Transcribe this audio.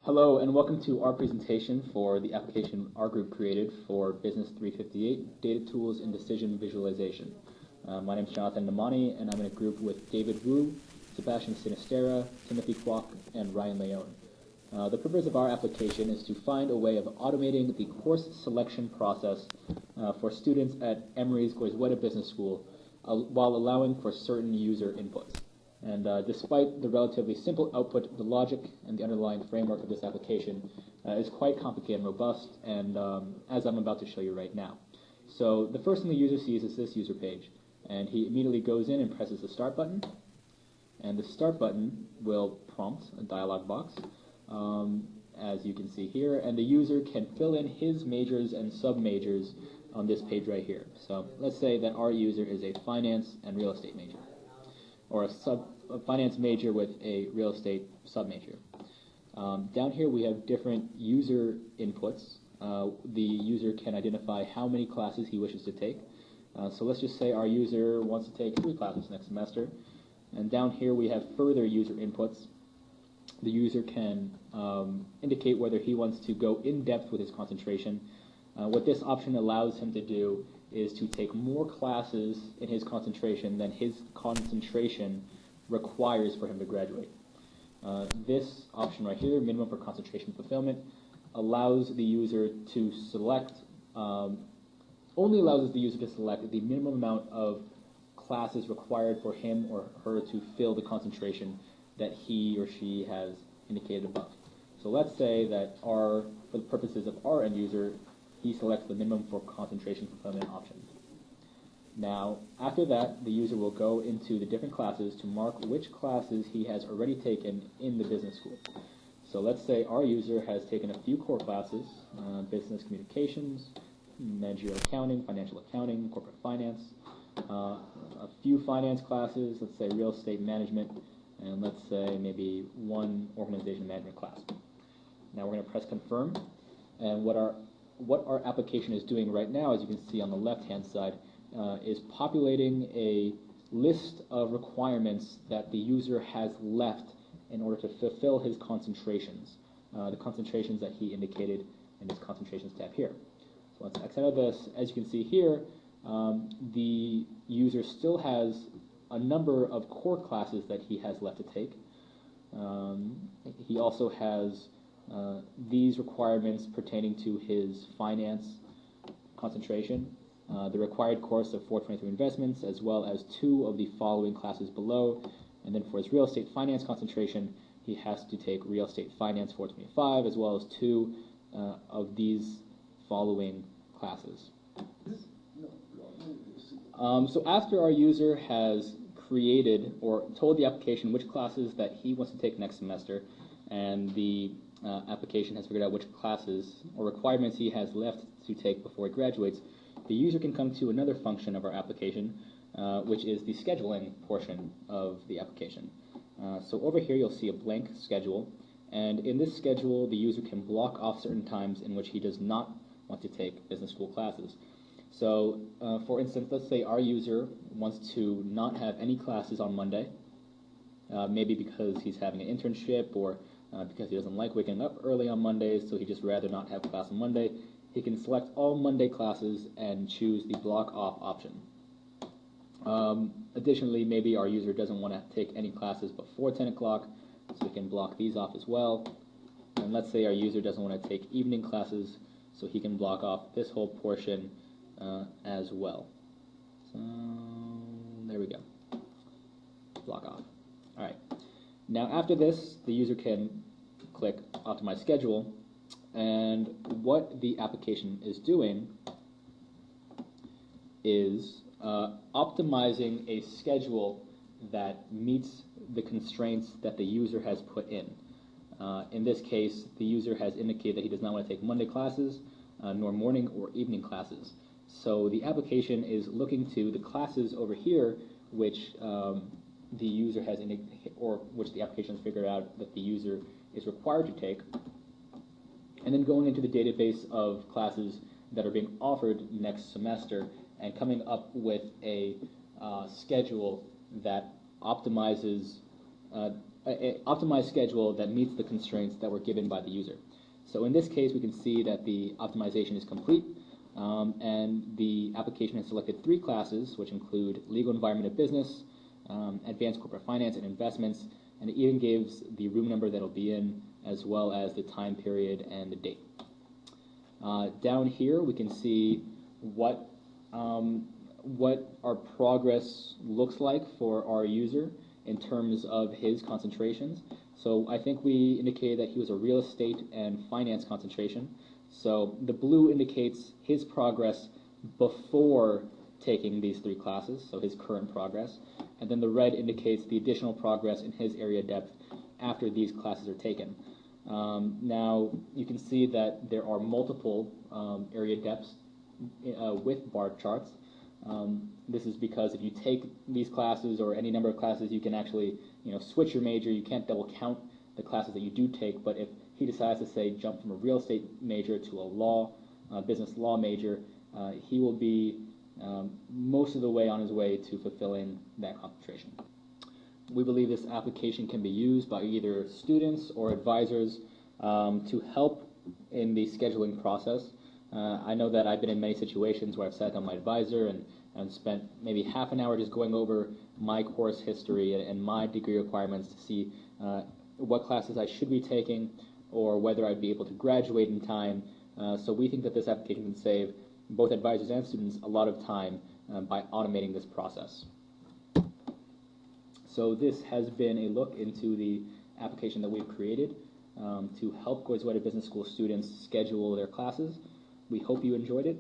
Hello and welcome to our presentation for the application our group created for Business 358, Data Tools and Decision Visualization. My name is Jonathan Namani and I'm in a group with David Wu, Sebastian Sinistera, Timothy Kwok, and Ryan Leone. The purpose of our application is to find a way of automating the course selection process for students at Emory's Goizueta Business School while allowing for certain user inputs. And despite the relatively simple output, the logic and the underlying framework of this application is quite complicated and robust, and as I'm about to show you right now. So the first thing the user sees is this user page, and he immediately goes in and presses the Start button, and the Start button will prompt a dialog box, as you can see here, and the user can fill in his majors and sub-majors on this page right here. So let's say that our user is a finance and real estate major, or a finance major with a real estate sub-major. Down here we have different user inputs. The user can identify how many classes he wishes to take. So let's just say our user wants to take 3 classes next semester. And down here we have further user inputs. The user can indicate whether he wants to go in depth with his concentration. What this option allows him to do is to take more classes in his concentration than his concentration requires for him to graduate. This option right here, minimum for concentration fulfillment, allows the user to select, only allows the user to select the minimum amount of classes required for him or her to fill the concentration that he or she has indicated above. So let's say that for the purposes of our end user, he selects the minimum for concentration fulfillment option. Now, after that, the user will go into the different classes to mark which classes he has already taken in the business school. So let's say our user has taken a few core classes, business communications, managerial accounting, financial accounting, corporate finance, a few finance classes, let's say real estate management, and let's say maybe 1 organization management class. Now we're going to press confirm, and what our application is doing right now, as you can see on the left-hand side, is populating a list of requirements that the user has left in order to fulfill his concentrations, the concentrations that he indicated in his concentrations tab here. So let's exit out of this. As you can see here, the user still has a number of core classes that he has left to take. He also has these requirements pertaining to his finance concentration, the required course of 423 investments, as well as 2 of the following classes below. And then for his real estate finance concentration, he has to take real estate finance 425, as well as 2 of these following classes. So after our user has created or told the application which classes that he wants to take next semester, and the application has figured out which classes or requirements he has left to take before he graduates, the user can come to another function of our application, which is the scheduling portion of the application. So over here you'll see a blank schedule, and in this schedule the user can block off certain times in which he does not want to take business school classes. So for instance, let's say our user wants to not have any classes on Monday, maybe because he's having an internship or because he doesn't like waking up early on Mondays, so he'd just rather not have class on Monday. He can select all Monday classes and choose the block off option. Additionally, maybe our user doesn't want to take any classes before 10 o'clock, so we can block these off as well. And let's say our user doesn't want to take evening classes, so he can block off this whole portion as well. So there we go. Block off. All right. Now after this, the user can click Optimize Schedule, and what the application is doing is optimizing a schedule that meets the constraints that the user has put in. In this case, the user has indicated that he does not want to take Monday classes, nor morning or evening classes. So the application is looking to the classes over here, which the user has indicated, or which the application has figured out that the user is required to take, and then going into the database of classes that are being offered next semester and coming up with a schedule that optimizes an optimized schedule that meets the constraints that were given by the user. So in this case, we can see that the optimization is complete, and the application has selected 3 classes, which include Legal Environment of Business, Advanced Corporate Finance and Investments, and it even gives the room number that it'll be in, as well as the time period and the date. Down here, we can see what our progress looks like for our user in terms of his concentrations. So I think we indicated that he was a real estate and finance concentration. So the blue indicates his progress before taking these 3 classes, so his current progress. And then the red indicates the additional progress in his area depth after these classes are taken. Now, you can see that there are multiple area depths with bar charts. This is because if you take these classes or any number of classes, you can actually switch your major. You can't double count the classes that you do take, but if he decides to, say, jump from a real estate major to a business law major, he will be most of the way on his way to fulfilling that concentration. We believe this application can be used by either students or advisors to help in the scheduling process. I know that I've been in many situations where I've sat down with my advisor and spent maybe half an hour just going over my course history and my degree requirements to see what classes I should be taking or whether I'd be able to graduate in time. So we think that this application can save both advisors and students a lot of time by automating this process. So this has been a look into the application that we've created to help Goizueta Business School students schedule their classes. We hope you enjoyed it.